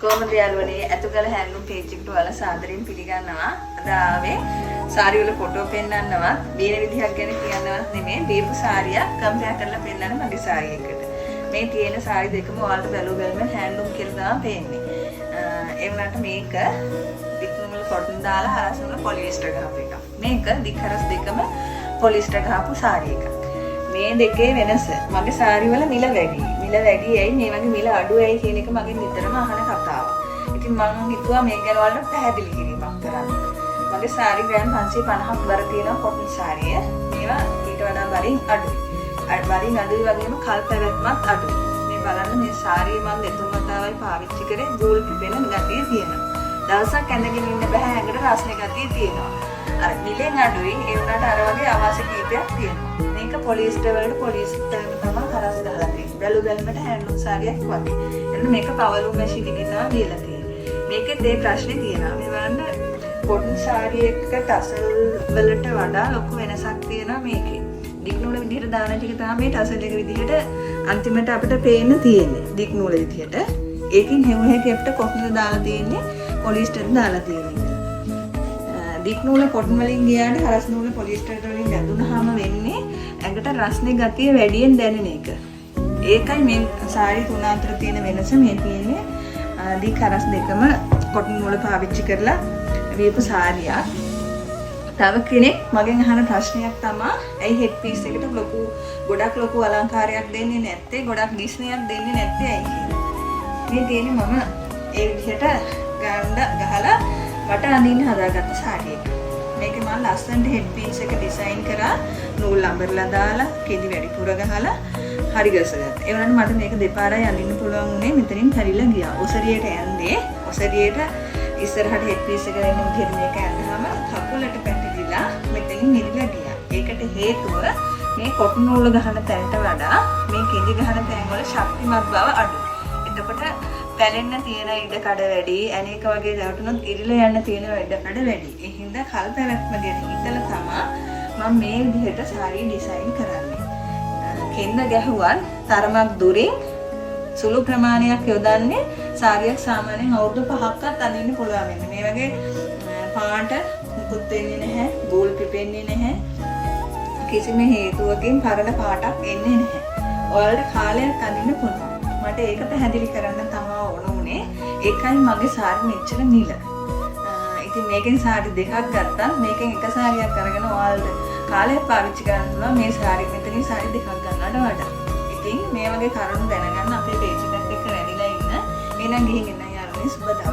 කොහොමද යාළුවනේ අතුගල හැන්ඩ්ලූම් පේජ් එකට ඔයාලා සාදරයෙන් පිළිගන්නවා. අද ආවේ සාරි වල ෆොටෝ පෙන්නන්නවත් බේන විදිහක් ගැන කියන්නවත් නෙමෙයි. දීපු සාරියක් කම්පෙයාර් කරලා පෙන්නන්න මගේ සාරි එකට. මේ තියෙන සාරි දෙකම ඔයාලට බැලුව බැලමෙන් හැන්ඩ්ලූම් කියලා තමයි පේන්නේ. ඒ වුණාට මේක පිටුමල කොටන් දාලා හරසුන පොලිස්ටර් ගහපු එකක්. මේක දික් හරස් දෙකම පොලිස්ටර් ගහපු සාරි එකක්. මේ දෙකේ වෙනස මගේ සාරි වල මිල වැඩි. මිල වැඩි ඇයි මේ වගේ මිල අඩු ඇයි කියන එක මගෙන් නිතරම අහන කතාවක්. ඉතින් මම හිතුවා මේක ගැන වලට පැහැදිලි කිරීමක් කරන්න. මගේ සාරි ග්‍රෑම් 550ක් බර තියෙන කොටන් සාරිය. මේවා ඊට වඩා බරින් අඩුයි. බරින් අඩුයි වගේම කල් පැවැත්මත් අඩුයි. මේ බලන්න මේ සාරිය මම දෙතුන් වතාවයි පාවිච්චි කරේ බූල් පිපෙන ගතිය තියෙනවා. දවසක් ඇඳගෙන ඉන්න බෑ ඇඟට රස්නේ ගතිය තියෙනවා. අර මිලෙන් අඩුයි ඒ වුණාට අර වගේ අවාසි කීපයක් තියෙනවා. මේක පොලිස්ටර් වලට පොලිස්ටර් තමයි හරස් ගහලා තියෙන්නේ. බැලු බැලමට හැන්ඩ්ලූම් සාරියක් වගේ. එන්න මේක පවලු මැෂින් එකේ තමයි දීලා තියෙන්නේ. මේකෙත් ඒ ප්‍රශ්නේ තියෙනවා. මේ බලන්න කොටන් සාරි එක ටසල් වලට වඩා ලොකු වෙනසක් තියෙනවා මේකේ. දික් නූල විදිහට දාන ටික තමයි මේ ටසල් එක විදිහට අන්තිමට අපිට පේන්න තියෙන්නේ. දික් නූල විදිහට. ඒකෙන් හැම හැකෙප්ට කොටන් දාලා තියෙන්නේ පොලිස්ටර් දාලා තියෙන්නේ. දික් නූල කොටන් වලින් ගියාට හරස් නූල පොලිස්ටර් වලින් වැදුනහම වෙන්නේ ඇඟට රස්නේ ගතිය වැඩියෙන් දැනෙන එක. ඒකයි මේ සාරි තුන අතර තියෙන වෙනස. මේ තියෙන්නේ දික් හරස් දෙකම කොටන් නූල පාවිච්චි කරලා වියපු සාරියක්. තව කෙනෙක් මගෙන් අහන ප්‍රශ්නයක් තමයි ඇයි හෙඩ් පීස් එකට ගොඩක් ලොකු අලංකාරයක් දෙන්නේ නැත්තේ? ගොඩක් ඩිස්නයක් දෙන්නේ නැත්තේ ඇයි කියලා. මේ තියෙන්නේ මම ඒ විදිහට ගන්න ගහලා වට අඳින්න හදාගත්ත සාරිය එක. මේක මම ලස්සනට හෙඩ් පීස් එක ඩිසයින් කරා නූල් අඹරලා දාලා කෙඩි වැඩිපුර ගහලා හරි ගසගත්තා. ඒ වුණාට මට මේක දෙපාරයි අඳින්න පුළුවන් වුණේ. මෙතනින් හැරිලා ගියා. ඔසරියට යන්නේ ඔසරියට ඉස්සරහට හෙඩ් පීස් එක දෙන්න විදිහට මේක ඇඳහම කකුලට පැටලිලා මෙතනින් නිරිලා ගියා. ඒකට හේතුව මේ කොටන් නූල ගහන තැනට වඩා මේ කෙඩි ගහන තැන් වල ශක්තිමත් බව අඩුයි. එතකොට පැලෙන්න තියෙන ඉඩ කඩ වැඩි, අනේක වගේ දවටුනොත් ඉරිලා යන්න තියෙන ඉඩ කඩ වැඩි. ඒ හින්දා කල් පැවැත්ම ගැන හිතලා තමයි මම මේ විදිහට සාරිය ඩිසයින් කරන්නේ. කෙන්ද ගැහුවත් තරමක් දුරින් සුළු ප්‍රමාණයක් යොදන්නේ සාරියක් සාමාන්‍යයෙන් අවුරුදු 5ක්වත් අඳින්න පුළුවන් වෙන්නේ. මේ වගේ පාට මුකුත් වෙන්නේ නැහැ, බෝල් පිපෙන්නේ නැහැ. කිසිම හේතුවකින් පරණ පාටක් එන්නේ නැහැ. ඔයාලට කාලයක් අඳින්න පුළුවන්. මට ඒක පැහැදිලි කරන්න තමයි ඕන උනේ. ඒකයි මගේ සාරි මෙච්චර නිල. ඉතින් මේකෙන් සාරි දෙකක් ගත්තා. මේකෙන් එක සාරියක් අරගෙන ඔයාලට කාලයක් පාවිච්චි කරන්න පුළුවන්. මේ සාරි මෙතනින් සාරි දෙකක් ගන්නවට වඩා. ඉතින් මේ වගේ කරුණු දැනගන්න අපේ පේජ් එකත් එක්ක රැඳිලා ඉන්න. එහෙනම් ගිහින් එන්න යාළුවනේ සුබ දවසක්.